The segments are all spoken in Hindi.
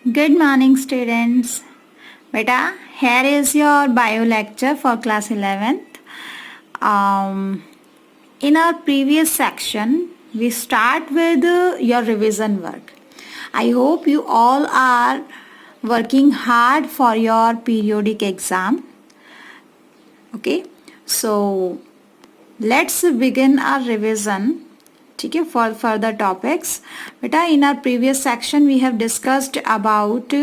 Good morning, students. Beta, here is your bio lecture for class 11th. In our previous section, we start with your revision work. I hope you all are working hard for your periodic exam. Okay, so let's begin our revision. ठीक है, for further topics. बेटा, in our previous section we have discussed about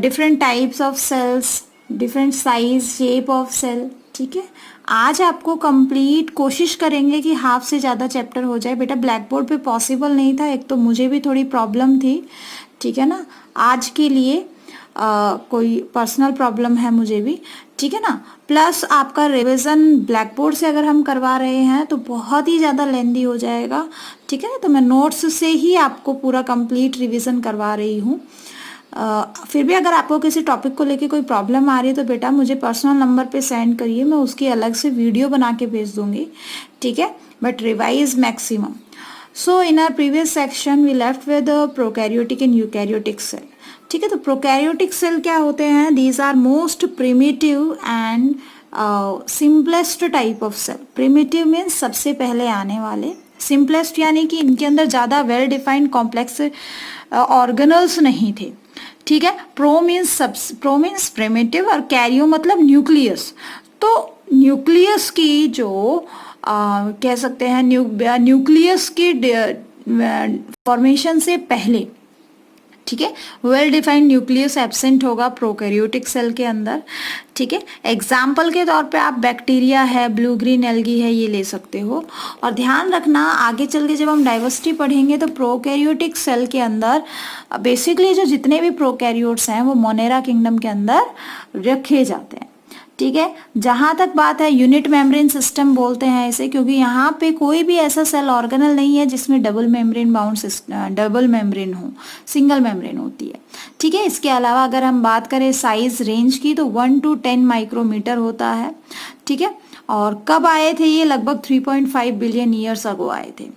different types of cells, different size, shape of cell. ठीक है, आज आपको कंप्लीट कोशिश करेंगे कि हाफ से ज़्यादा चैप्टर हो जाए. बेटा, ब्लैक बोर्ड पे पॉसिबल नहीं था, एक तो मुझे भी थोड़ी प्रॉब्लम थी. ठीक है ना, आज के लिए कोई पर्सनल प्रॉब्लम है मुझे भी. ठीक है ना, प्लस आपका रिवीजन ब्लैक बोर्ड से अगर हम करवा रहे हैं तो बहुत ही ज़्यादा लेंदी हो जाएगा. ठीक है ना, तो मैं नोट्स से ही आपको पूरा कंप्लीट रिवीजन करवा रही हूँ. फिर भी अगर आपको किसी टॉपिक को लेके कोई प्रॉब्लम आ रही है तो बेटा मुझे पर्सनल नंबर पे सेंड करिए, मैं उसकी अलग से वीडियो बना के भेज दूंगी. ठीक है, but revise maximum. So in our previous section we left with prokaryotic and eukaryotic cell. ठीक है, तो प्रोकैरियोटिक सेल क्या होते हैं? These are most primitive and simplest type of cell. Primitive means सबसे पहले आने वाले, सिंपलेस्ट यानी कि इनके अंदर ज़्यादा वेल डिफाइंड कॉम्प्लेक्स ऑर्गेनल्स नहीं थे. ठीक है, प्रो मीन्स प्रिमिटिव और कैरियो मतलब न्यूक्लियस. तो न्यूक्लियस की जो कह सकते हैं न्यूक्लियस की फॉर्मेशन से पहले, ठीक है, वेल डिफाइंड न्यूक्लियस एब्सेंट होगा प्रोकैरियोटिक सेल के अंदर. ठीक है, एग्जाम्पल के तौर पे आप बैक्टीरिया है, ब्लू ग्रीन एल्गी है, ये ले सकते हो. और ध्यान रखना आगे चल के जब हम डाइवर्सिटी पढ़ेंगे तो प्रोकैरियोटिक सेल के अंदर बेसिकली जो जितने भी प्रोकैरियोट्स हैं वो मोनेरा किंगडम के अंदर रखे जाते हैं. ठीक है, जहां तक बात है यूनिट मेम्ब्रेन सिस्टम बोलते हैं इसे, क्योंकि यहाँ पे कोई भी ऐसा सेल ऑर्गेनल नहीं है जिसमें डबल मेम्ब्रेन हो, सिंगल मेम्ब्रेन होती है. ठीक है, इसके अलावा अगर हम बात करें साइज रेंज की तो 1 to 10 माइक्रोमीटर होता है. ठीक है, और कब आए थे ये? लगभग 3.5 बिलियन ईयर्स अगो आए थे.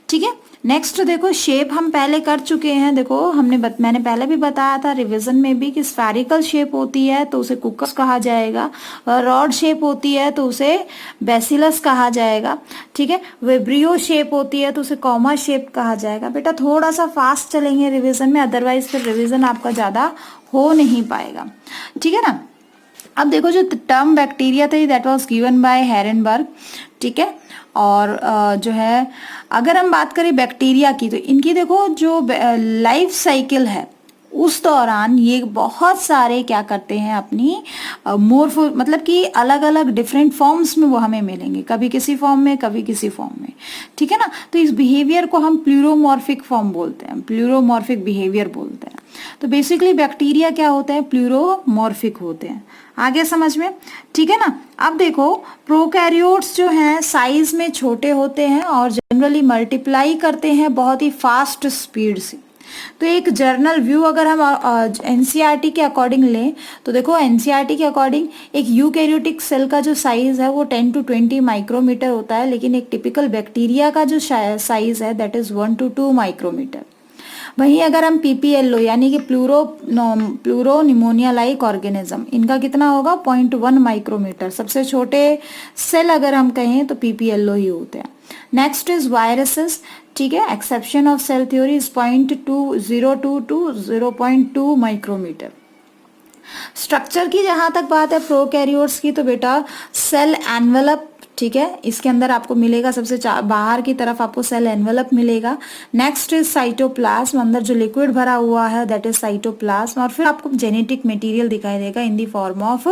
ठीक है, नेक्स्ट देखो, शेप हम पहले कर चुके हैं. देखो मैंने पहले भी बताया था रिवीजन में भी कि स्फेरिकल शेप होती है तो उसे कुकस कहा जाएगा, और रॉड शेप होती है तो उसे बेसिलस कहा जाएगा. ठीक है, विब्रियो शेप होती है तो उसे कॉमा शेप कहा जाएगा. बेटा थोड़ा सा फास्ट चलेंगे रिवीजन में, अदरवाइज फिर रिवीजन आपका ज़्यादा हो नहीं पाएगा. ठीक है ना, अब देखो जो टर्म बैक्टीरिया था दैट वाज गिवन बाय हेरेनबर्ग. ठीक है, और जो है अगर हम बात करें बैक्टीरिया की तो इनकी देखो जो लाइफ साइकिल है उस दौरान ये बहुत सारे क्या करते हैं अपनी मोर्फो मतलब कि अलग अलग डिफरेंट फॉर्म्स में वो हमें मिलेंगे, कभी किसी फॉर्म में कभी किसी फॉर्म में. ठीक है ना, तो इस बिहेवियर को हम प्लूरोमॉर्फिक फॉर्म बोलते हैं, प्लूरोमॉर्फिक बिहेवियर बोलते हैं. तो बेसिकली बैक्टीरिया क्या होता है? प्लूरोमॉर्फिक होते हैं. आगे समझ में? ठीक है ना. अब देखो प्रोकैरियोट्स जो हैं साइज में छोटे होते हैं और जनरली मल्टीप्लाई करते हैं बहुत ही फास्ट स्पीड से. तो एक जर्नल व्यू अगर हम एनसीईआरटी के अकॉर्डिंग लें तो देखो एनसीईआरटी के अकॉर्डिंग एक यूकैरियोटिक सेल का जो साइज है वो 10 to 20 माइक्रोमीटर होता है, लेकिन एक टिपिकल बैक्टीरिया का जो साइज है दैट इज 1 to 2 माइक्रोमीटर. वहीं अगर हम पीपीएलओ यानी कि प्लूरो निमोनिया लाइक ऑर्गेनिज्म, इनका कितना होगा? 0.1 माइक्रोमीटर. सबसे छोटे सेल अगर हम कहें तो पीपीएलओ ही होते हैं. Next is viruses. ठीक है, exception of cell theory is 0.2 to 0.2 micrometer. Structure की जहां तक बात है प्रोकैरियोट्स की तो बेटा सेल एनवेलप, ठीक है, इसके अंदर आपको मिलेगा सबसे बाहर की तरफ आपको सेल एनवेलप मिलेगा. नेक्स्ट इज साइटोप्लाज्म, अंदर जो लिक्विड भरा हुआ है दैट इज साइटोप्लाज्म. और फिर आपको जेनेटिक मटेरियल दिखाई देगा in the form of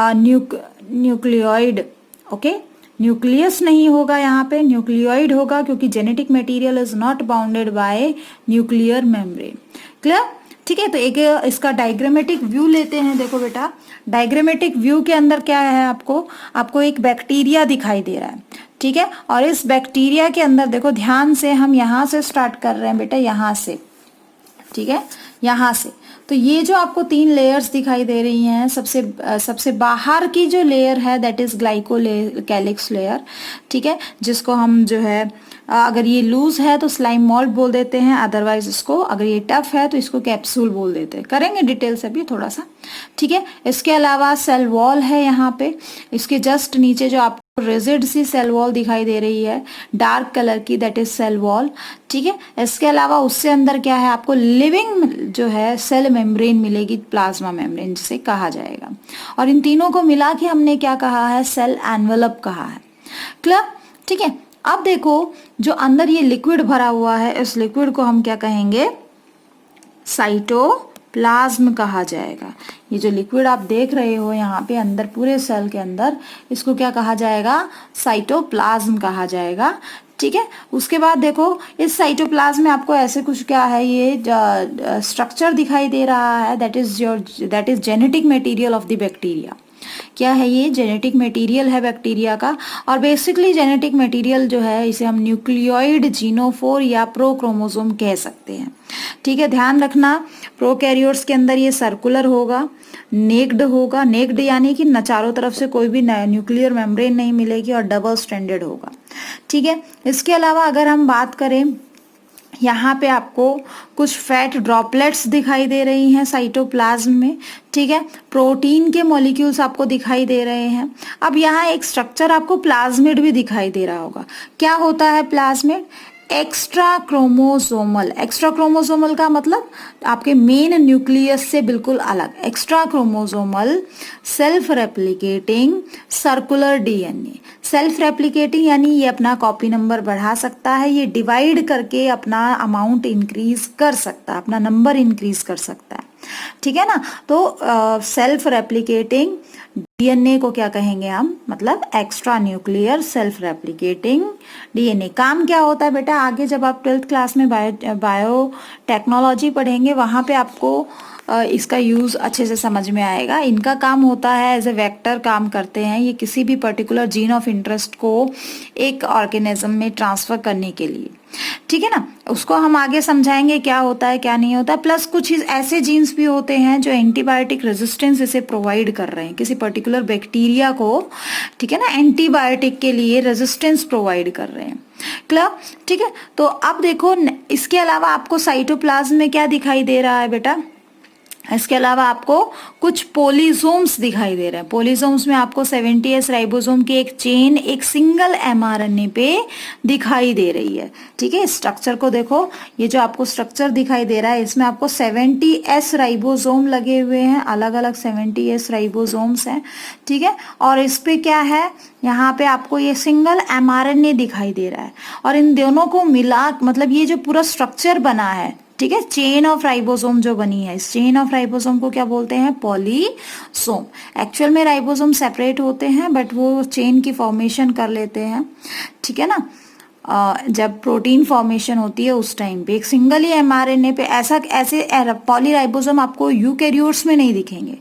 nucleoid. Okay, nucleus नहीं होगा यहाँ पे, न्यूक्लियोइड होगा क्योंकि genetic material is not bounded by nuclear membrane. Clear? ठीक है, तो एक इसका डायग्रामेटिक व्यू लेते हैं. देखो बेटा डायग्रामेटिक व्यू के अंदर क्या है, आपको एक बैक्टीरिया दिखाई दे रहा है. ठीक है, और इस बैक्टीरिया के अंदर देखो ध्यान से, हम यहाँ से स्टार्ट कर रहे हैं बेटा, यहाँ से. ठीक है, यहाँ से तो ये जो आपको 3 लेयर्स दिखाई दे रही हैं, सबसे बाहर की जो लेयर है दैट इज ग्लाइकोकैलिक्स लेयर, ठीक है, जिसको हम जो है अगर ये लूज है तो स्लाइम मोल्ड बोल देते हैं, अदरवाइज इसको अगर ये टफ है तो इसको कैप्सूल बोल देते हैं। करेंगे डिटेल से भी थोड़ा सा, ठीक है। इसके अलावा सेल वॉल है यहाँ पे, इसके जस्ट नीचे जो आपको रिजिड सी सेल वॉल दिखाई दे रही है डार्क कलर की, दैट इज सेल वॉल, ठीक है। इसके अलावा उससे अंदर क्या है, आपको लिविंग जो है सेल मेम्ब्रेन मिलेगी, प्लाज्मा मेम्ब्रेन जिसे कहा जाएगा। और इन तीनों को मिला के हमने क्या कहा है, सेल एनवेलप कहा है। क्लियर, ठीक है। अब देखो जो अंदर ये लिक्विड भरा हुआ है, इस लिक्विड को हम क्या कहेंगे, साइटोप्लाज्म कहा जाएगा। ये जो लिक्विड आप देख रहे हो यहाँ पे अंदर पूरे सेल के अंदर, इसको क्या कहा जाएगा, साइटोप्लाज्म कहा जाएगा, ठीक है। उसके बाद देखो इस साइटोप्लाज्म में आपको ऐसे कुछ क्या है, ये स्ट्रक्चर दिखाई दे रहा है, that is genetic material of the bacteria. क्या है ये, जेनेटिक मटेरियल है बैक्टीरिया का। और बेसिकली जेनेटिक मटेरियल जो है इसे हम न्यूक्लियोइड जीनोफोर या प्रोक्रोमोसोम कह सकते हैं, ठीक है। ध्यान रखना प्रोकैरियोट्स के अंदर ये सर्कुलर होगा, नेक्ड होगा, नेक्ड यानी कि न चारों तरफ से कोई भी न्यूक्लियर मेम्ब्रेन नहीं मिलेगी, और डबल स्ट्रैंडेड होगा, ठीक है। इसके अलावा अगर हम बात करें, यहाँ पे आपको कुछ फैट ड्रॉपलेट्स दिखाई दे रही हैं साइटोप्लाज्म में, ठीक है। प्रोटीन के मॉलिक्यूल्स आपको दिखाई दे रहे हैं। अब यहाँ एक स्ट्रक्चर आपको प्लाज्मिड भी दिखाई दे रहा होगा। क्या होता है plasmid, extra chromosomal. Extra chromosomal का मतलब आपके मेन न्यूक्लियस से बिल्कुल अलग, extra chromosomal self replicating circular DNA. Self replicating यानी ये अपना कॉपी नंबर बढ़ा सकता है, ये डिवाइड करके अपना अमाउंट इंक्रीज कर सकता है, अपना नंबर इंक्रीज कर सकता है, ठीक है ना। तो सेल्फ रेप्लिकेटिंग डीएनए को क्या कहेंगे हम, मतलब extra nuclear self replicating DNA. काम क्या होता है बेटा, आगे जब आप 12th क्लास में बायो टेक्नोलॉजी पढ़ेंगे वहां पे आपको इसका यूज अच्छे से समझ में आएगा। इनका काम होता है एज ए वेक्टर काम करते हैं, ये किसी भी पर्टिकुलर जीन ऑफ इंटरेस्ट को एक ऑर्गेनिज्म में ट्रांसफर करने के लिए, ठीक है ना। उसको हम आगे समझाएंगे क्या होता है क्या नहीं होता। प्लस कुछ ऐसे जीन्स भी होते हैं जो एंटीबायोटिक रेजिस्टेंस इसे प्रोवाइड कर रहे हैं, किसी पर्टिकुलर बैक्टीरिया को, ठीक है ना, एंटीबायोटिक के लिए रेजिस्टेंस प्रोवाइड कर रहे हैं। क्लियर, ठीक है। तो अब देखो इसके अलावा आपको साइटोप्लाज्म में क्या दिखाई दे रहा है बेटा, इसके अलावा आपको कुछ पोलिसोम्स दिखाई दे रहे हैं। पोलिसोम्स में आपको 70S राइबोसोम की एक चेन एक सिंगल mRNA पे दिखाई दे रही है, ठीक है। स्ट्रक्चर को देखो, ये जो आपको स्ट्रक्चर दिखाई दे रहा है इसमें आपको 70S राइबोसोम लगे हुए हैं, अलग अलग 70S राइबोसोम्स हैं, ठीक है। और इस पे क्या है, यहाँ पे आपको ये सिंगल mRNA दिखाई दे रहा है, और इन दोनों को मिला मतलब ये जो पूरा स्ट्रक्चर बना है, ठीक है, चेन ऑफ राइबोसोम जो बनी है, इस चेन ऑफ राइबोसोम को क्या बोलते हैं, पॉलीसोम। एक्चुअल में राइबोसोम सेपरेट होते हैं बट वो चेन की फॉर्मेशन कर लेते हैं, ठीक है ना। जब प्रोटीन फॉर्मेशन होती है उस टाइम पे एक सिंगल ही mRNA पे ऐसे पॉलीराइबोसोम आपको यूकैरियोट्स में नहीं दिखेंगे,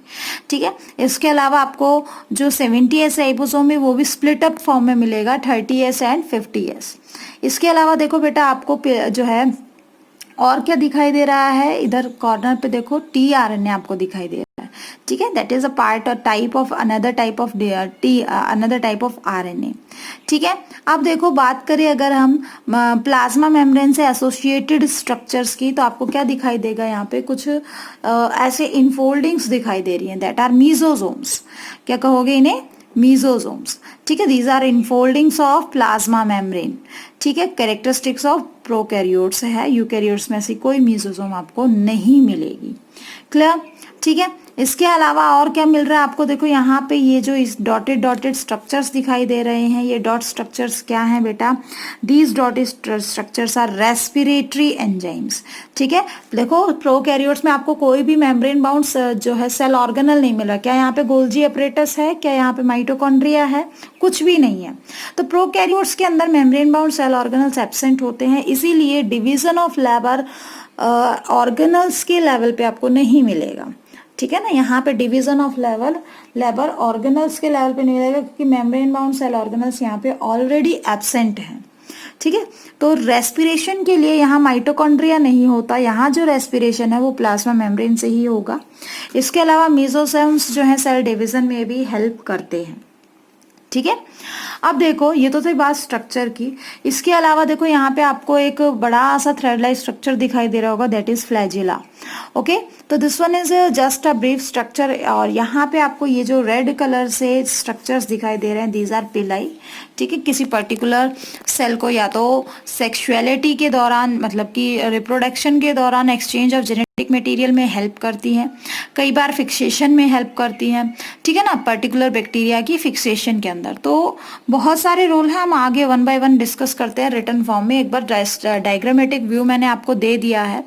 ठीक है। इसके अलावा आपको जो 70S राइबोसोम है वो भी स्प्लिट अप फॉर्म में मिलेगा, 30S एंड 50S। इसके अलावा देखो बेटा आपको जो है और क्या दिखाई दे रहा है, इधर कॉर्नर पे देखो tRNA आपको दिखाई दे रहा है, ठीक है। दैट इज अ पार्ट और type of another type of RNA, ठीक है। अब देखो बात करें अगर हम प्लाज्मा मेम्ब्रेन से एसोसिएटेड स्ट्रक्चर्स की, तो आपको क्या दिखाई देगा, यहाँ पे कुछ ऐसे इनफोल्डिंग्स दिखाई दे रही हैं, दैट आर मीजोसोम्स। क्या कहोगे इन्हें, मीजोसोम्स, ठीक है। These are infoldings of plasma membrane, ठीक है। कैरेक्टरिस्टिक्स ऑफ प्रोकैरियोट्स है, यूकैरियोट्स में ऐसी कोई मीजोसोम आपको नहीं मिलेगी। क्लियर, ठीक है। इसके अलावा और क्या मिल रहा है आपको, देखो यहाँ पे ये जो इस डॉटेड स्ट्रक्चर्स दिखाई दे रहे हैं, ये डॉट स्ट्रक्चर्स क्या हैं बेटा, these dotted structures are respiratory enzymes, ठीक है। देखो प्रोकैरियोट्स में आपको कोई भी मेम्ब्रेन बाउंड जो है सेल ऑर्गेनल नहीं मिल रहा। क्या यहाँ पे गोल्जी अपरेटस है, क्या यहाँ पे माइटोकॉन्ड्रिया है, कुछ भी नहीं है। तो प्रोकैरियोट्स के अंदर membrane bound cell organelles absent होते हैं, इसीलिए डिवीजन ऑफ लेबर ऑर्गेनल्स के लेवल पे आपको नहीं मिलेगा, ठीक है ना। यहाँ पे डिवीजन ऑफ लेबर ऑर्गेनल्स के लेवल पे नहीं मिलेगा, क्योंकि मेम्ब्रेन बाउंड सेल ऑर्गेनल्स यहाँ पे ऑलरेडी एब्सेंट हैं, ठीक है। तो रेस्पिरेशन के लिए यहाँ माइटोकॉन्ड्रिया नहीं होता, यहाँ जो रेस्पिरेशन है वो प्लाज्मा मेम्ब्रेन से ही होगा। इसके अलावा मेसोसोम्स जो है सेल डिवीजन में भी हेल्प करते हैं, ठीक है। अब देखो ये तो थी बात स्ट्रक्चर की, इसके अलावा देखो यहाँ पे आपको एक बड़ा सा थ्रेड लाइक स्ट्रक्चर दिखाई दे रहा होगा, दैट इज फ्लैजिला। ओके, तो this one is just a brief structure. और यहाँ पे आपको ये जो रेड कलर से स्ट्रक्चर्स दिखाई दे रहे हैं, दीज आर पिलाई, ठीक है। किसी पर्टिकुलर सेल को या तो सेक्सुअलिटी के दौरान, मतलब कि रिप्रोडक्शन के दौरान एक्सचेंज ऑफ जेनेटिक मटेरियल में हेल्प करती हैं, कई बार फिक्सेशन में हेल्प करती हैं, ठीक है ना, पर्टिकुलर बैक्टीरिया की फिक्सेशन के अंदर। तो बहुत सारे रोल हैं, हम आगे वन बाय वन डिस्कस करते हैं रिटन फॉर्म में। एक बार डायग्रामेटिक व्यू मैंने आपको दे दिया है,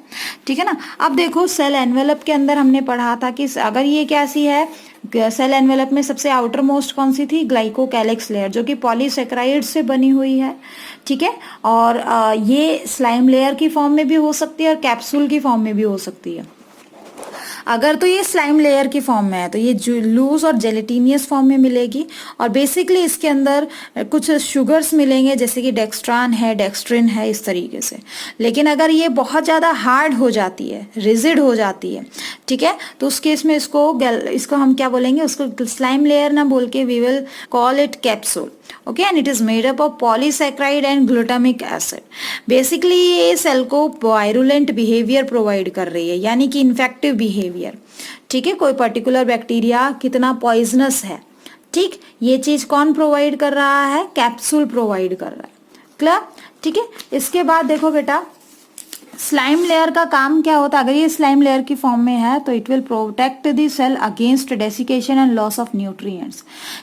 ठीक है ना। अब देखो सेल एनवेलप के अंदर हमने पढ़ा था कि अगर ये कैसी है, सेल एनवेलप में सबसे आउटर मोस्ट कौन सी थी, ग्लाइकोकैलिक्स लेयर, जो कि पॉलीसेकेराइड से बनी हुई है, ठीक है। और ये स्लाइम लेयर की फॉर्म में भी हो सकती है और कैप्सूल की फॉर्म में भी हो सकती है। अगर तो ये स्लाइम लेयर की फॉर्म में है तो ये लूज और जेलेटिनियस फॉर्म में मिलेगी, और बेसिकली इसके अंदर कुछ शुगर्स मिलेंगे जैसे कि डेक्स्ट्रान है, डेक्स्ट्रिन है, इस तरीके से। लेकिन अगर ये बहुत ज़्यादा हार्ड हो जाती है, रिजिड हो जाती है, ठीक है, तो उस केस में इसको हम क्या बोलेंगे, उसको स्लाइम लेयर ना बोल के we will call it capsule. Okay, and it is made up of polysaccharide and glutamic acid. Basically ये सेल को वायरुलेंट बिहेवियर प्रोवाइड कर रही है, यानी कि इन्फेक्टिव बिहेवियर, ठीक है। कोई पर्टिकुलर बैक्टीरिया कितना पॉइजनस है, ठीक, ये चीज कौन प्रोवाइड कर रहा है, कैप्सूल प्रोवाइड कर रहा है, क्लियर, ठीक है। इसके बाद देखो बेटा, स्लाइम लेयर का काम क्या होता है, अगर ये स्लाइम लेयर की फॉर्म में है तो it will protect the cell against desiccation and loss of nutrients,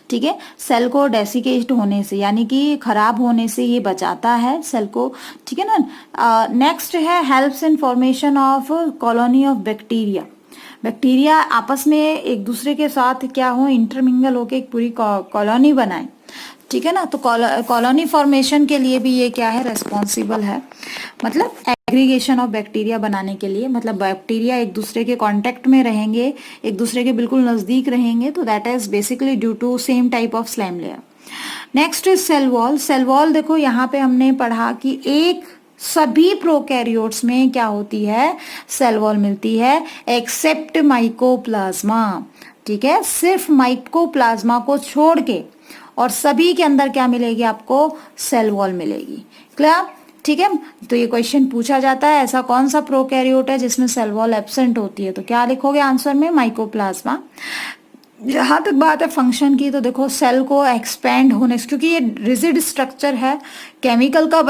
ठीक है। सेल को डेसिकेट होने से, यानी कि खराब होने से ये बचाता है सेल को, ठीक है ना। नेक्स्ट है helps in formation of colony of bacteria. Bacteria आपस में एक दूसरे के साथ क्या हो, इंटरमिंगल होके एक पूरी कॉलोनी बनाए, ठीक है ना। तो कॉलोनी फॉर्मेशन के लिए भी ये क्या है, रेस्पॉन्सिबल है, मतलब एग्रीगेशन ऑफ बैक्टीरिया बनाने के लिए, मतलब बैक्टीरिया एक दूसरे के कांटेक्ट में रहेंगे, एक दूसरे के बिल्कुल नजदीक रहेंगे, तो that is basically due to same type of slime layer. Next is cell wall. Cell wall देखो यहाँ पे हमने पढ़ा कि एक सभी प्रोकैरियोट्स में क्या होती है, सेल वॉल मिलती है, एक्सेप्ट माइकोप्लाज्मा, ठीक है, सिर्फ माइकोप्लाज्मा को छोड़ के, और सभी के अंदर क्या मिलेगी आपको, सेल वॉल मिलेगी, क्लियर, ठीक है। तो ये क्वेश्चन पूछा जाता है, ऐसा कौन सा प्रोकैरियोट है जिसमें सेल वॉल एब्सेंट होती है, तो क्या लिखोगे आंसर में, माइकोप्लाज्मा। जहां तक बात है फंक्शन की, तो देखो सेल को एक्सपेंड होने से, क्योंकि ये रिजिड स्ट्रक्चर है, केमिकल का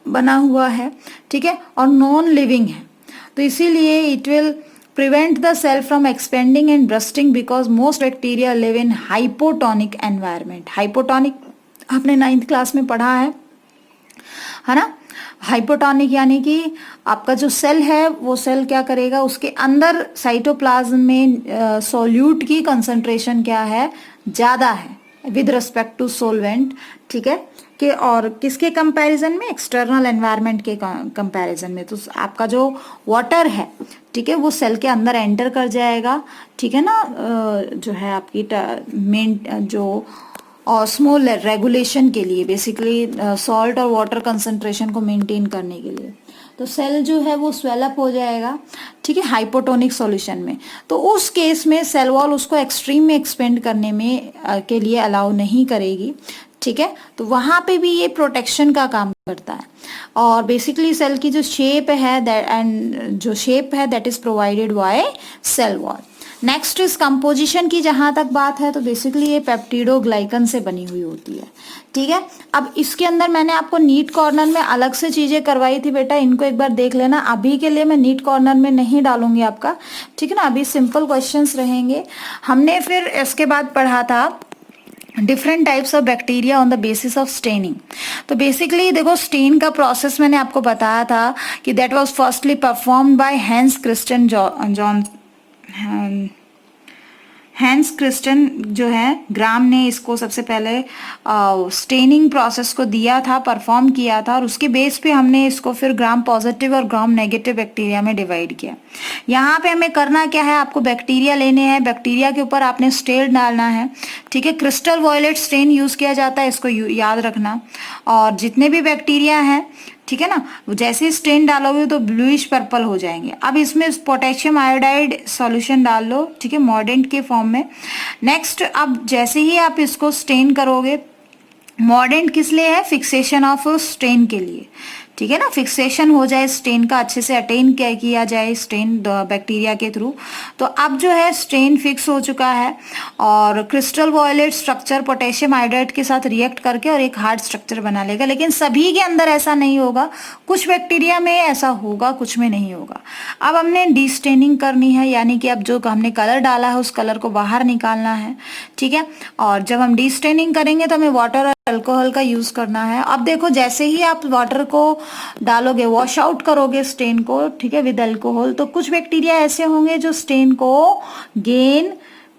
बना हुआ है, ठीक है, और नॉन लिविंग है, तो इसीलिए it will prevent the cell from expanding and bursting because most bacteria live in hypotonic environment. Hypotonic आपने 9th क्लास में पढ़ा है ना। हाइपोटोनिक यानी कि आपका जो सेल है वो सेल क्या करेगा, उसके अंदर साइटोप्लाज्म में सोल्यूट की कंसंट्रेशन क्या है, ज्यादा है विद रिस्पेक्ट टू सोलवेंट, ठीक है, कि और किसके कंपैरिजन में, एक्सटर्नल एनवायरनमेंट के कंपैरिजन में। तो आपका जो वाटर है, ठीक है, वो सेल के अंदर एंटर कर जाएगा, ठीक है ना, जो है आपकी मेन जो ऑस्मोल रेगुलेशन के लिए, बेसिकली सॉल्ट और वाटर कंसंट्रेशन को मेंटेन करने के लिए। तो सेल जो है वो स्वेलअप हो जाएगा, ठीक है, हाइपोटोनिक सॉल्यूशन में। तो उस केस में सेल वॉल उसको एक्सट्रीम में एक्सपेंड करने में के लिए अलाउ नहीं करेगी, ठीक है। तो वहां पे भी ये प्रोटेक्शन का काम करता है, और बेसिकली सेल की जो शेप है that is provided by cell wall. Next is composition की जहां तक बात है, तो बेसिकली ये पेप्टिडोग्लाइकन से बनी हुई होती है, ठीक है। अब इसके अंदर मैंने आपको नीट कॉर्नर में अलग से चीजें करवाई थी बेटा, इनको एक बार देख लेना। अभी के लिए मैं नीट कॉर्नर में नहीं डालूंगी आपका, ठीक है ना, अभी सिंपल क्वेश्चंस रहेंगे। हमने फिर इसके बाद पढ़ा था different types of bacteria on the basis of staining. तो बेसिकली देखो स्टेन का प्रोसेस मैंने आपको बताया था कि that was firstly performed by Hans Christian जो है ग्राम ने इसको सबसे पहले स्टेनिंग प्रोसेस को दिया था, परफॉर्म किया था, और उसके बेस पे हमने इसको फिर ग्राम पॉजिटिव और ग्राम नेगेटिव बैक्टीरिया में डिवाइड किया। यहाँ पे हमें करना क्या है, आपको बैक्टीरिया लेने हैं, बैक्टीरिया के ऊपर आपने स्टेन डालना है, ठीक है, क्रिस्टल वॉयलेट स्टेन यूज किया जाता है, इसको याद रखना। और जितने भी बैक्टीरिया हैं, ठीक है ना, जैसे ही स्टेन डालोगे तो ब्लूइश पर्पल हो जाएंगे। अब इसमें पोटेशियम आयोडाइड सॉल्यूशन डाल लो, ठीक है, मॉर्डेंट के फॉर्म में। नेक्स्ट, अब जैसे ही आप इसको स्टेन करोगे, मॉर्डेंट किस लिए है, फिक्सेशन ऑफ स्टेन के लिए, ठीक है ना, फिक्सेशन हो जाए स्टेन का, अच्छे से अटेन किया जाए स्टेन बैक्टीरिया के थ्रू। तो अब जो है स्टेन फिक्स हो चुका है और crystal violet structure potassium iodide के साथ रिएक्ट करके और एक हार्ड स्ट्रक्चर बना लेगा। लेकिन सभी के अंदर ऐसा नहीं होगा, कुछ बैक्टीरिया में ऐसा होगा, कुछ में नहीं होगा। अब हमने डीस्टेनिंग करनी है, यानी कि अब जो हमने कलर डाला है उस कलर को बाहर निकालना है, ठीक है। और जब हम डीस्टेनिंग करेंगे तो हमें वाटर और अल्कोहल का यूज करना है। अब देखो, जैसे ही आप वाटर को डालोगे, वॉश आउट करोगे स्टेन को, ठीक है, विद अल्कोहल, तो कुछ बैक्टीरिया ऐसे होंगे जो स्टेन को गेन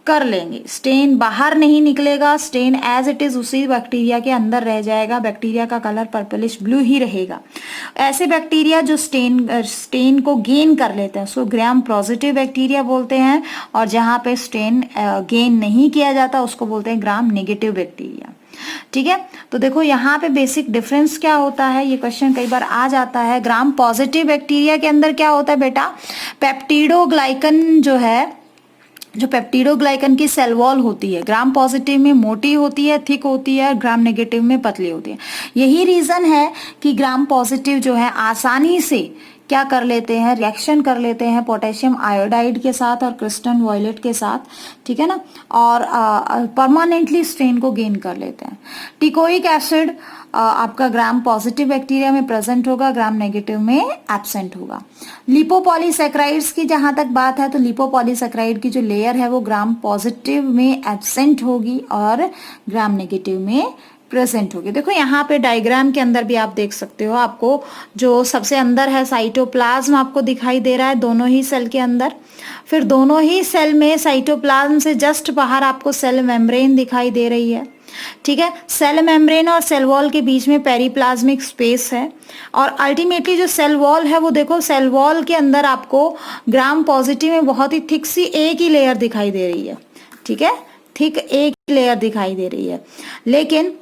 कर लेंगे, स्टेन बाहर नहीं निकलेगा, स्टेन एज इट इज उसी बैक्टीरिया के अंदर रह जाएगा, बैक्टीरिया का कलर पर्पलिश ब्लू ही रहेगा। ऐसे बैक्टीरिया जो स्टेन को गेन कर लेते हैं उसको ग्राम पॉजिटिव बैक्टीरिया बोलते हैं, और जहां पे स्टेन गेन नहीं किया जाता उसको बोलते हैं ग्राम नेगेटिव बैक्टीरिया, ठीक है। तो देखो यहाँ पे बेसिक डिफरेंस क्या होता है, ये क्वेश्चन कई बार आ जाता है। ग्राम पॉजिटिव बैक्टीरिया के अंदर क्या होता है बेटा, पेप्टिडोग्लाइकन जो है, जो पेप्टिडोग्लाइकन की सेल वॉल होती है, ग्राम पॉजिटिव में मोटी होती है, थिक होती है, ग्राम नेगेटिव में पतली होती है। यही रीजन है कि ग्राम पॉजिटिव जो है आसानी से क्या कर लेते हैं, रिएक्शन कर लेते हैं पोटेशियम आयोडाइड के साथ और क्रिस्टल वॉयलेट के साथ, ठीक है ना, और परमानेंटली स्टेन को गेन कर लेते हैं। टिकोइक एसिड आपका ग्राम पॉजिटिव बैक्टीरिया में प्रेजेंट होगा, ग्राम नेगेटिव में एब्सेंट होगा। लिपोपॉलीसैकेराइड्स की जहां तक बात है तो लिपोपॉलीसैकेराइड की जो लेयर है वो ग्राम पॉजिटिव में एब्सेंट होगी और ग्राम नेगेटिव में प्रेजेंट होगी। देखो यहाँ पे डायग्राम के अंदर भी आप देख सकते हो, आपको जो सबसे अंदर है साइटोप्लाज्म आपको दिखाई दे रहा है दोनों ही सेल के अंदर, फिर दोनों ही सेल में साइटोप्लाज्म से जस्ट बाहर आपको सेल मेम्ब्रेन दिखाई दे रही है, ठीक है। सेल मेम्ब्रेन और सेल वॉल के बीच में पेरिप्लाज्मिक स्पेस है, और अल्टीमेटली जो सेल वॉल है वो देखो, सेल वॉल के अंदर आपको ग्राम पॉजिटिव में बहुत ही थिक सी एक ही लेयर दिखाई दे रही है, ठीक है, थिक एक ही लेयर दिखाई दे रही है। लेकिन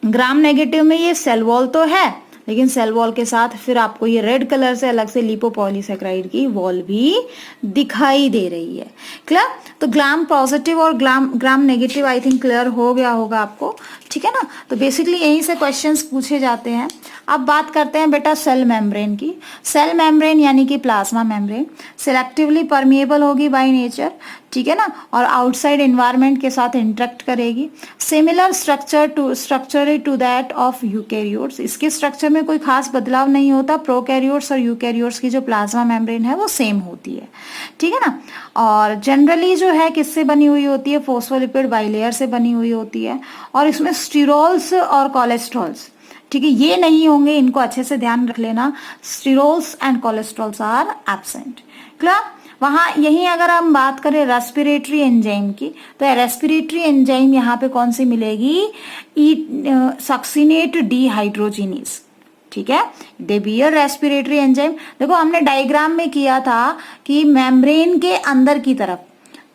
ग्राम नेगेटिव में ये सेल वॉल तो है, लेकिन सेल वॉल के साथ फिर आपको ये रेड कलर से अलग से लिपोपॉलीसैकेराइड की वॉल भी दिखाई दे रही है। क्लियर? तो ग्राम पॉजिटिव और gram negative I think clear हो गया होगा आपको, ठीक है ना। तो बेसिकली यहीं से क्वेश्चंस पूछे जाते हैं। अब बात करते हैं बेटा सेल मेम्ब्रेन की। सेल मेम्ब्रेन यानी कि प्लाज्मा मेम्ब्रेन सिलेक्टिवली परमिएबल होगी बाय नेचर, ठीक है ना, और आउटसाइड एनवायरनमेंट के साथ इंटरेक्ट करेगी। Similar structure to that of eukaryotes, इसके स्ट्रक्चर में कोई खास बदलाव नहीं होता। प्रोकैरियोट्स और यूकैरियोट्स की जो प्लाज्मा मेम्ब्रेन है वो सेम होती है, ठीक है ना। और जनरली जो है किससे बनी हुई होती है, फोस्फोलिपिड बाइलेयर से बनी हुई होती है, और इसमें स्टीरोल्स और कोलेस्ट्रॉल्स, ठीक है, ये नहीं होंगे, इनको अच्छे से ध्यान रख लेना। Sterols and cholesterols are absent. Clear? वहाँ यही अगर हम बात करें रेस्पिरेटरी एंजाइम की, तो रेस्पिरेटरी एंजाइम यहाँ पे कौन सी मिलेगी, सक्सिनेट डिहाइड्रोजिनेज, ठीक है, दे बियर रेस्पिरेटरी एंजाइम। देखो हमने डायग्राम में किया था कि मेम्ब्रेन के अंदर की तरफ,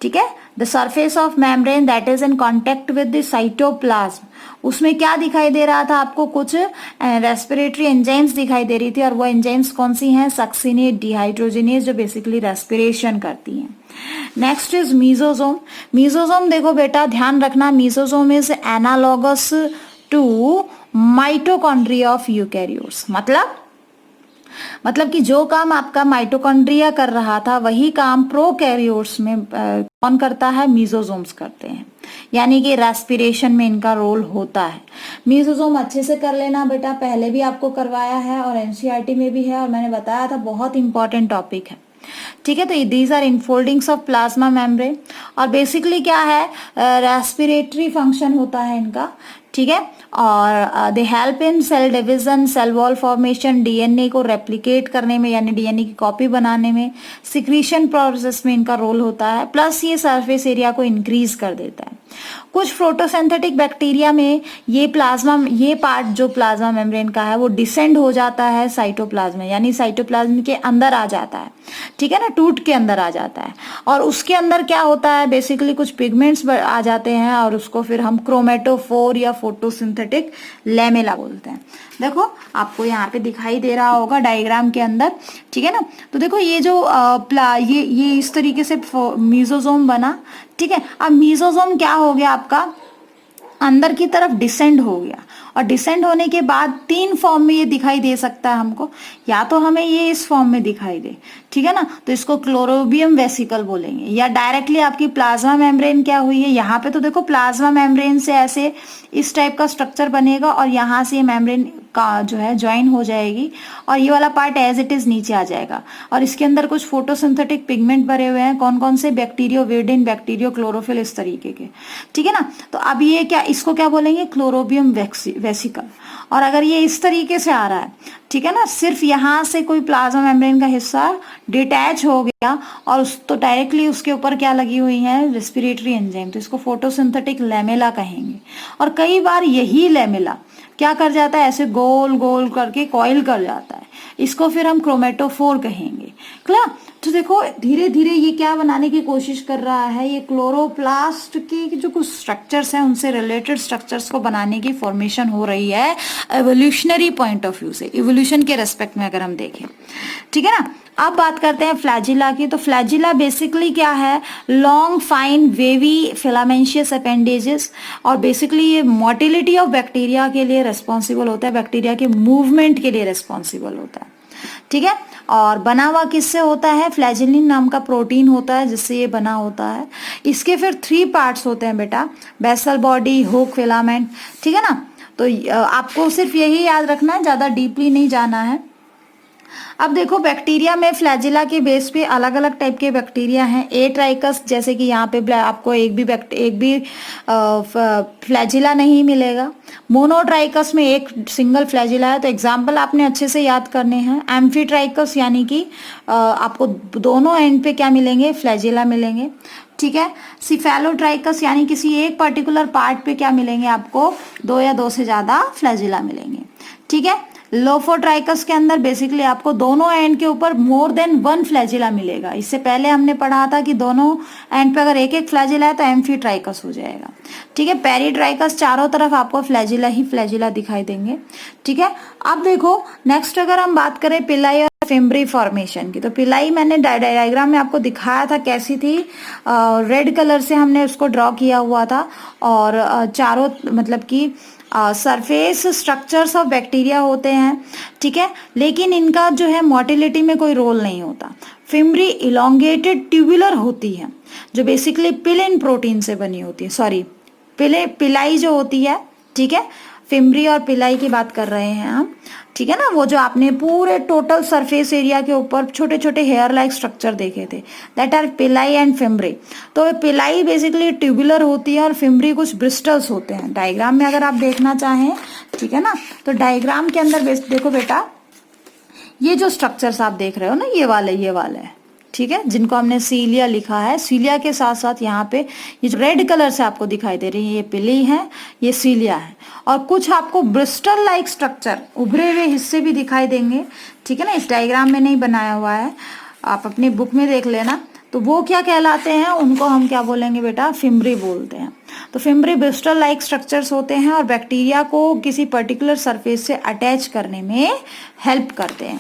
ठीक है, the surface of membrane that is in contact with the cytoplasm, उसमें क्या दिखाई दे रहा था आपको, कुछ रेस्पिरेटरी एंजाइम्स दिखाई दे रही थी, और वो एंजाइम्स कौन सी हैं, सक्सिनेट डिहाइड्रोजिनेज, जो बेसिकली रेस्पिरेशन करती हैं। Next is mesosome. मीजोजोम देखो बेटा ध्यान रखना, mesosome is analogous to mitochondria of eukaryotes. मतलब कि जो काम आपका माइटोकॉन्ड्रिया कर रहा था वही काम प्रोकैरियोट्स में कौन करता है, मीजोजोम्स करते हैं, यानी कि रेस्पिरेशन में इनका रोल होता है। मीजोजोम अच्छे से कर लेना बेटा, पहले भी आपको करवाया है और एनसीईआरटी में भी है, और मैंने बताया था बहुत इंपॉर्टेंट टॉपिक है, ठीक है। तो these are infoldings of plasma membrane, और बेसिकली क्या है, रेस्पिरेटरी फंक्शन होता है इनका, ठीक है, और they help in cell division, cell wall formation, DNA को रेप्लिकेट करने में यानी डीएनए की कॉपी बनाने में, सिक्रीशन प्रोसेस में इनका रोल होता है, प्लस ये सरफेस एरिया को इंक्रीज कर देता है। कुछ फोटोसिंथेटिक बैक्टीरिया में ये पार्ट जो प्लाज्मा मेम्ब्रेन का है वो डिसेंड हो जाता है साइटोप्लाज्म में, यानी साइटोप्लाज्म के अंदर आ जाता है, ठीक है ना, टूट के अंदर आ जाता है। और उसके अंदर क्या होता है, बेसिकली कुछ पिगमेंट्स आ जाते हैं और उसको फिर हम क्रोमेटोफोर या फोटोसिंथेटिक लैमेला बोलते हैं। देखो आपको यहाँ पे दिखाई दे रहा होगा डायग्राम के अंदर, ठीक है ना। तो देखो ये जो ये इस तरीके से मीजोजोम बना, ठीक है। अब मीजोजोम क्या हो गया आपका, अंदर की तरफ डिसेंड हो गया, और डिसेंड होने के बाद 3 फॉर्म में ये दिखाई दे सकता है हमको, या तो हमें ये इस फॉर्म में दिखाई दे, ठीक है ना, तो इसको क्लोरोबियम वेसिकल बोलेंगे, या डायरेक्टली आपकी प्लाज्मा मेम्ब्रेन क्या हुई है, यहाँ पे तो देखो प्लाज्मा मेम्ब्रेन से ऐसे इस टाइप का स्ट्रक्चर बनेगा और यहाँ से ये मेम्ब्रेन का जो है ज्वाइन हो जाएगी और ये वाला पार्ट एज इट इज नीचे आ जाएगा, और इसके अंदर कुछ फोटोसिंथेटिक पिगमेंट भरे हुए हैं, कौन कौन से, बैक्टीरियोविडिन, बैक्टीरियो क्लोरोफिल, इस तरीके के, ठीक है ना। तो अब ये क्या, इसको क्या बोलेंगे, क्लोरोबियम वेसिकल। और अगर ये इस तरीके से आ रहा है, ठीक है ना, सिर्फ यहाँ से कोई प्लाज्मा मेम्ब्रेन का हिस्सा डिटैच हो गया और उस तो डायरेक्टली उसके ऊपर क्या लगी हुई है, रेस्पिरेटरी एंजाइम, तो इसको फोटोसिंथेटिक लैमेला कहेंगे। और कई बार यही लैमेला क्या कर जाता है, ऐसे गोल गोल करके कॉइल कर जाता है, इसको फिर हम क्रोमेटोफोर कहेंगे, क्लियर। तो देखो धीरे धीरे ये क्या बनाने की कोशिश कर रहा है, ये क्लोरोप्लास्ट के जो कुछ स्ट्रक्चर्स हैं उनसे रिलेटेड स्ट्रक्चर्स को बनाने की फॉर्मेशन हो रही है एवोल्यूशनरी पॉइंट ऑफ व्यू से, इवोल्यूशन के रेस्पेक्ट में अगर हम देखें, ठीक है ना। अब बात करते हैं फ्लैजिला की। तो फ्लैजिला बेसिकली क्या है, लॉन्ग फाइन वेवी फिलामेंशियस अपेंडेजेस, और बेसिकली ये मोटिलिटी ऑफ बैक्टीरिया के लिए रेस्पॉन्सिबल होता है, बैक्टीरिया के मूवमेंट के लिए रेस्पॉन्सिबल होता है, ठीक है। और बना हुआ किससे होता है, फ्लैजिलिन नाम का प्रोटीन होता है जिससे ये बना होता है। इसके फिर 3 पार्ट्स होते हैं बेटा, बेसल बॉडी, हुक, फिलामेंट, ठीक है ना। तो आपको सिर्फ यही याद रखना है, ज्यादा डीपली नहीं जाना है। अब देखो बैक्टीरिया में फ्लैजिला के बेस पे अलग अलग टाइप के बैक्टीरिया हैं। ए ट्राइकस, जैसे कि यहाँ पे आपको एक भी फ्लैजिला नहीं मिलेगा। मोनोट्राइकस में एक सिंगल फ्लैजिला है, तो एग्जाम्पल आपने अच्छे से याद करने हैं। एम्फीट्राइकस यानी कि आपको दोनों एंड पे क्या मिलेंगे, फ्लैजिला मिलेंगे, ठीक है। सिफेलोट्राइकस यानी किसी एक पर्टिकुलर पार्ट पे क्या मिलेंगे, आपको 2 या 2 से ज्यादा फ्लैजिला मिलेंगे, ठीक है। लोफोट्राइकस के अंदर बेसिकली आपको दोनों एंड के ऊपर मोर देन 1 फ्लैजिला मिलेगा। इससे पहले हमने पढ़ा था कि दोनों एंड पे अगर एक एक फ्लैजिला है तो एम्फीट्राइकस हो जाएगा, ठीक है। पेरीट्राइकस, चारों तरफ आपको फ्लैजिला ही फ्लैजिला दिखाई देंगे, ठीक है। अब देखो नेक्स्ट अगर हम बात करें पिलाई और फिम्ब्री फॉर्मेशन की, तो पिलाई मैंने डायग्राम में आपको दिखाया था कैसी थी, रेड कलर से हमने उसको ड्रॉ किया हुआ था, और चारों मतलब कि सरफेस स्ट्रक्चर्स ऑफ बैक्टीरिया होते हैं, ठीक है, लेकिन इनका जो है मोटिलिटी में कोई रोल नहीं होता। फिम्ब्री इलोंगेटेड ट्यूबुलर होती है, जो बेसिकली पिलिन प्रोटीन से बनी होती है, सॉरी पिलाई जो होती है, ठीक है, फिम्ब्री और पिलाई की बात कर रहे हैं हम, ठीक है ना। वो जो आपने पूरे टोटल सरफेस एरिया के ऊपर छोटे छोटे हेयर लाइक स्ट्रक्चर देखे थे, दैट आर पिलाई एंड फिम्ब्री। तो पिलाई बेसिकली ट्यूबुलर होती है और फिम्ब्री कुछ ब्रिस्टल्स होते हैं। डायग्राम में अगर आप देखना चाहें, ठीक है ना, तो डायग्राम के अंदर देखो बेटा, ये जो स्ट्रक्चर्स आप देख रहे हो ना, ये वाले है, ठीक है, जिनको हमने सीलिया लिखा है। सीलिया के साथ साथ यहाँ पे ये जो रेड कलर से आपको दिखाई दे रही है, ये पिली है, ये सीलिया है, और कुछ आपको ब्रिस्टल लाइक स्ट्रक्चर उभरे हुए हिस्से भी दिखाई देंगे, ठीक है ना। इस डायग्राम में नहीं बनाया हुआ है, आप अपनी बुक में देख लेना। तो वो क्या कहलाते हैं, उनको हम क्या बोलेंगे बेटा, फिम्ब्री बोलते हैं। तो फिम्ब्री ब्रिस्टल लाइक स्ट्रक्चर्स होते हैं और बैक्टीरिया को किसी पर्टिकुलर सरफेस से अटैच करने में हेल्प करते हैं,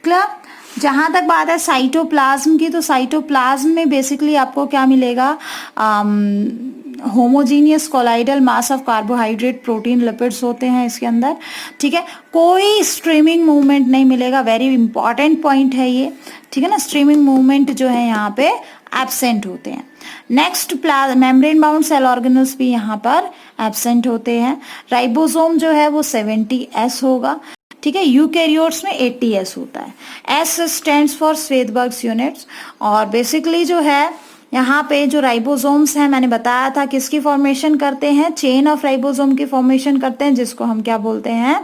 क्लियर। जहां तक बात है साइटोप्लाज्म की, तो साइटोप्लाज्म में बेसिकली आपको क्या मिलेगा, homogeneous colloidal mass of carbohydrate, protein, lipids होते हैं इसके अंदर, ठीक है। कोई स्ट्रीमिंग मूवमेंट नहीं मिलेगा, वेरी इंपॉर्टेंट पॉइंट है ये, ठीक है ना। स्ट्रीमिंग मूवमेंट जो है यहाँ पे एब्सेंट होते हैं। Next membrane bound cell organelles भी यहाँ पर एब्सेंट होते हैं। राइबोसोम जो है वो 70S होगा, ठीक है। यूकैरियोट्स में 80S होता है। एस स्टैंड्स फॉर श्वेतबर्ग्स यूनिट्स, और बेसिकली जो है यहाँ पे जो राइबोसोम्स हैं, मैंने बताया था किसकी फॉर्मेशन करते हैं, चेन ऑफ राइबोसोम की फॉर्मेशन करते हैं, जिसको हम क्या बोलते हैं,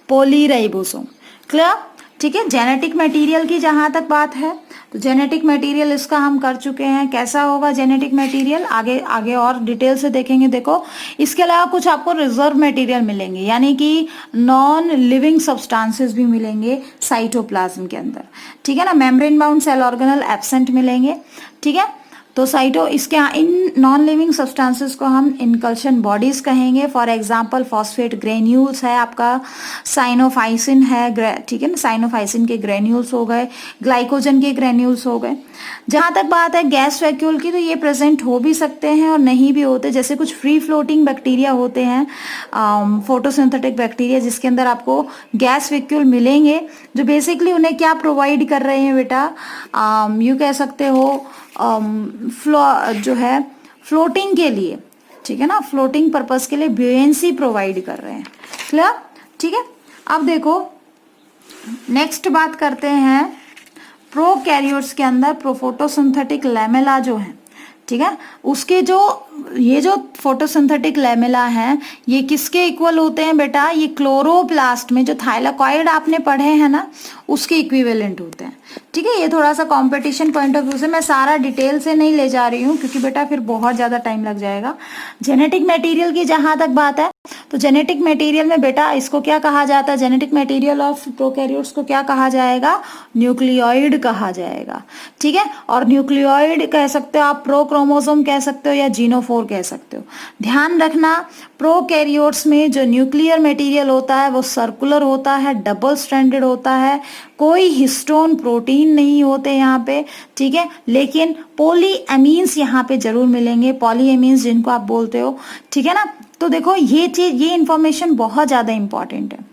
पॉलीराइबोसोम, क्लियर। ठीक है। जेनेटिक मटेरियल की जहां तक बात है तो जेनेटिक मटेरियल इसका हम कर चुके हैं। कैसा होगा जेनेटिक मटेरियल, आगे आगे और डिटेल से देखेंगे। देखो इसके अलावा कुछ आपको रिजर्व मटेरियल मिलेंगे, यानी कि नॉन लिविंग सब्सटेंसेस भी मिलेंगे साइटोप्लाज्म के अंदर, ठीक है ना। Membrane bound cell organelle absent मिलेंगे, ठीक है। तो साइटो इसके इन नॉन लिविंग सब्सटेंसेस को हम इनकल्शन बॉडीज कहेंगे। फॉर एग्जांपल फॉस्फेट ग्रेन्यूल्स है आपका, साइनोफाइसिन है, ठीक है ना, साइनोफाइसिन के ग्रेन्यूल्स हो गए, ग्लाइकोजन के ग्रेन्यूल्स हो गए। जहां तक बात है गैस वैक्यूल की, तो ये प्रेजेंट हो भी सकते हैं और नहीं भी होते। जैसे कुछ फ्री फ्लोटिंग बैक्टीरिया होते हैं, फोटोसिंथेटिक बैक्टीरिया, जिसके अंदर आपको गैस वैक्यूल मिलेंगे, जो बेसिकली उन्हें क्या प्रोवाइड कर रहे हैं बेटा, यू कह सकते हो जो है फ्लोटिंग के लिए, ठीक है ना, फ्लोटिंग पर्पस के लिए ब्यूएंसी प्रोवाइड कर रहे हैं। क्लियर, ठीक है। अब देखो नेक्स्ट बात करते हैं प्रोकैरियोट्स के अंदर प्रोफोटोसिंथेटिक लैमेला जो है, ठीक है, उसके जो ये जो फोटोसिंथेटिक लैमेला हैं ये किसके इक्वल होते हैं बेटा, ये क्लोरोप्लास्ट में जो थाइलाकॉइड आपने पढ़े हैं ना उसके इक्विवेलेंट होते हैं, ठीक है। ये थोड़ा सा कंपटीशन पॉइंट ऑफ व्यू से मैं सारा डिटेल से नहीं ले जा रही हूँ क्योंकि बेटा फिर बहुत ज्यादा टाइम लग जाएगा। जेनेटिक मटेरियल की जहां तक बात है तो जेनेटिक मटेरियल में बेटा इसको क्या कहा जाता है, जेनेटिक मटेरियल ऑफ प्रोकैरियोट्स को क्या कहा जाएगा, न्यूक्लियोइड कहा जाएगा, ठीक है। और न्यूक्लियोइड कह सकते हो आप, प्रोक्रोमोसोम कह सकते हो या जीनोफोर कह सकते हो। ध्यान रखना प्रोकैरियोट्स में जो न्यूक्लियर मटेरियल होता है वो सर्कुलर होता है, डबल स्ट्रैंडेड होता है, कोई हिस्टोन प्रोटीन नहीं होते यहाँ पे, ठीक है। लेकिन पॉलीएमीन्स यहाँ पे जरूर मिलेंगे, पॉलीएमीन्स जिनको आप बोलते हो, ठीक है ना। तो देखो ये चीज, ये इंफॉर्मेशन बहुत ज्यादा इंपॉर्टेंट है।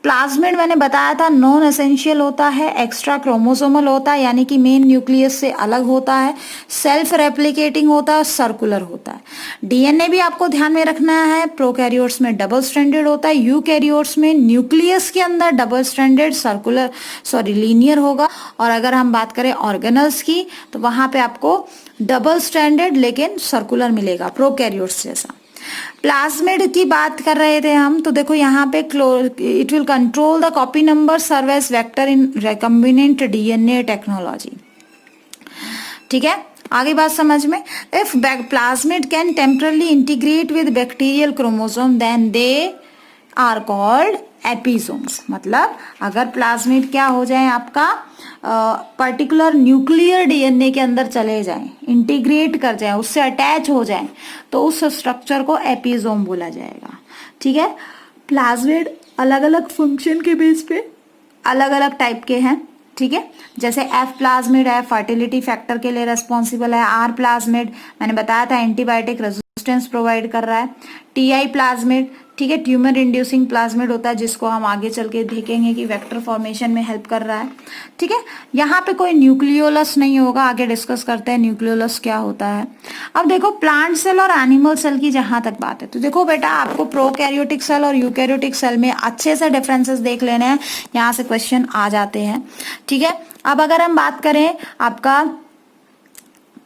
प्लाज्मिड मैंने बताया था नॉन एसेंशियल होता है, एक्स्ट्रा क्रोमोसोमल होता है, यानी कि मेन न्यूक्लियस से अलग होता है, सेल्फ रेप्लिकेटिंग होता है, सर्कुलर होता है। डीएनए भी आपको ध्यान में रखना है, प्रोकैरियोट्स में डबल स्ट्रैंडेड होता है, यूकैरियोट्स में न्यूक्लियस के अंदर डबल स्ट्रैंडेड सर्कुलर लीनियर होगा। और अगर हम बात करें ऑर्गेनल्स की तो वहां पे आपको डबल स्ट्रैंडेड लेकिन सर्कुलर मिलेगा प्रोकैरियोट्स जैसा। प्लाज्मिड की बात कर रहे थे हम, तो देखो यहाँ पे it will control the copy number, serve as vector in recombinant DNA technology, ठीक है। आगे बात समझ में, if plasmid can temporarily integrate with bacterial chromosome then they are called episomes. मतलब अगर प्लाज्मिड क्या हो जाए आपका पर्टिकुलर न्यूक्लियर डीएनए के अंदर चले जाएं, इंटीग्रेट कर जाएं, उससे अटैच हो जाएं, तो उस स्ट्रक्चर को एपिसोम बोला जाएगा, ठीक है। प्लाज्मिड अलग अलग फंक्शन के बेस पे अलग अलग टाइप के हैं, ठीक है। जैसे एफ प्लाज्मिड है, फर्टिलिटी फैक्टर के लिए रेस्पॉन्सिबल है। आर प्लाज्मिड मैंने बताया था एंटीबायोटिक रेजिस्टेंस प्रोवाइड कर रहा है। टीआई प्लाज्मिड, ठीक है, ट्यूमर इंड्यूसिंग प्लाज्मिड होता है, जिसको हम आगे चल के देखेंगे कि वेक्टर फॉर्मेशन में हेल्प कर रहा है, ठीक है। यहाँ पे कोई न्यूक्लियोलस नहीं होगा, आगे डिस्कस करते हैं न्यूक्लियोलस क्या होता है। अब देखो प्लांट सेल और एनिमल सेल की जहां तक बात है तो देखो बेटा आपको प्रोकैरियोटिक सेल और यूकैरियोटिक सेल में अच्छे से डिफरेंसेस देख लेने हैं, यहाँ से क्वेश्चन आ जाते हैं, ठीक है। अब अगर हम बात करें आपका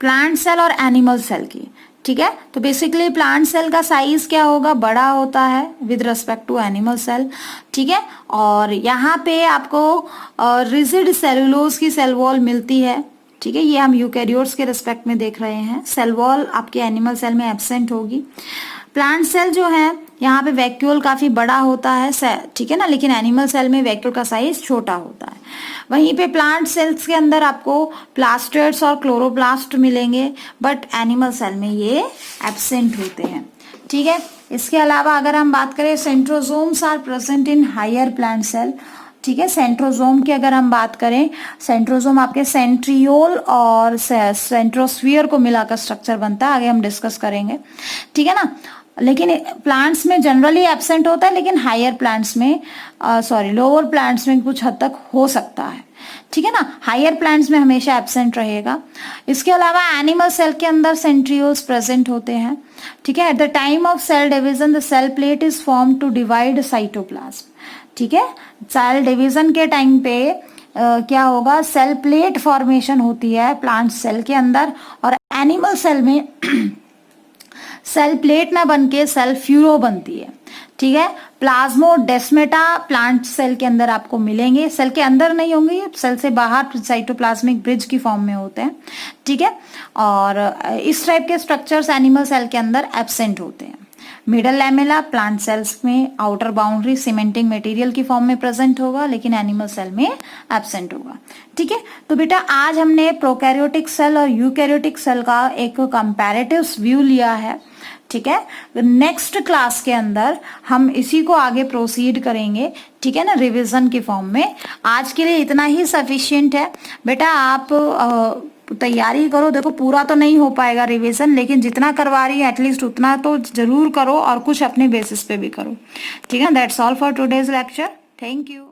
प्लांट सेल और एनिमल सेल की, ठीक है, तो बेसिकली प्लांट सेल का साइज क्या होगा, बड़ा होता है with respect to animal cell, ठीक है। और यहाँ पे आपको रिजिड सेलुलोज की सेल वॉल मिलती है, ठीक है। ये हम यूकैरियोट्स के रिस्पेक्ट में देख रहे हैं, सेल वॉल आपके एनिमल सेल में एब्सेंट होगी। प्लांट सेल जो है यहाँ पे वैक्यूल काफी बड़ा होता है, ठीक है ना, लेकिन एनिमल सेल में वैक्यूल का साइज छोटा होता है। वहीं पे प्लांट सेल्स के अंदर आपको प्लास्टोइड्स और क्लोरोप्लास्ट मिलेंगे, बट एनिमल सेल में ये एब्सेंट होते हैं, ठीक है। इसके अलावा अगर हम बात करें centrosomes are present in higher plant cell, ठीक है। सेंट्रोसोम की अगर हम बात करें, सेंट्रोसोम आपके सेंट्रियोल और सेंट्रोस्फीयर को मिलाकर स्ट्रक्चर बनता है, आगे हम डिस्कस करेंगे, ठीक है ना। लेकिन प्लांट्स में जनरली एब्सेंट होता है, लेकिन हायर प्लांट्स में लोअर प्लांट्स में कुछ हद तक हो सकता है, ठीक है ना। हायर प्लांट्स में हमेशा एब्सेंट रहेगा। इसके अलावा एनिमल सेल के अंदर सेंट्रियोल्स प्रेजेंट होते हैं, ठीक है। At the time of cell division the cell plate is form to divide cytoplasm, ठीक है। सेल डिवीजन के टाइम पे क्या होगा, सेल प्लेट फॉर्मेशन होती है प्लांट सेल के अंदर, और एनिमल सेल में सेल प्लेट ना बनके सेल फ्यूरो बनती है, ठीक है। प्लाज्मोडेस्माटा प्लांट सेल के अंदर आपको मिलेंगे, सेल के अंदर नहीं होंगे, ये सेल से बाहर साइटोप्लाज्मिक ब्रिज की फॉर्म में होते हैं, ठीक है। और इस टाइप के स्ट्रक्चर्स एनिमल सेल के अंदर एब्सेंट होते हैं। मिडल लैमेला प्लांट सेल्स में आउटर बाउंड्री सीमेंटिंग मटेरियल की फॉर्म में प्रेजेंट होगा, लेकिन एनिमल सेल में एब्सेंट होगा, ठीक है। तो बेटा आज हमने प्रोकैरियोटिक सेल और यूकैरियोटिक सेल का एक कंपैरेटिव व्यू लिया है, ठीक है। नेक्स्ट क्लास के अंदर हम इसी को आगे प्रोसीड करेंगे, ठीक है ना, रिवीजन की फॉर्म में। आज के लिए इतना ही सफिशिएंट है बेटा। आप तैयारी करो, देखो पूरा तो नहीं हो पाएगा रिवीजन, लेकिन जितना करवा रही है एटलीस्ट उतना तो जरूर करो और कुछ अपने बेसिस पे भी करो, ठीक है। That's all for today's lecture. Thank you.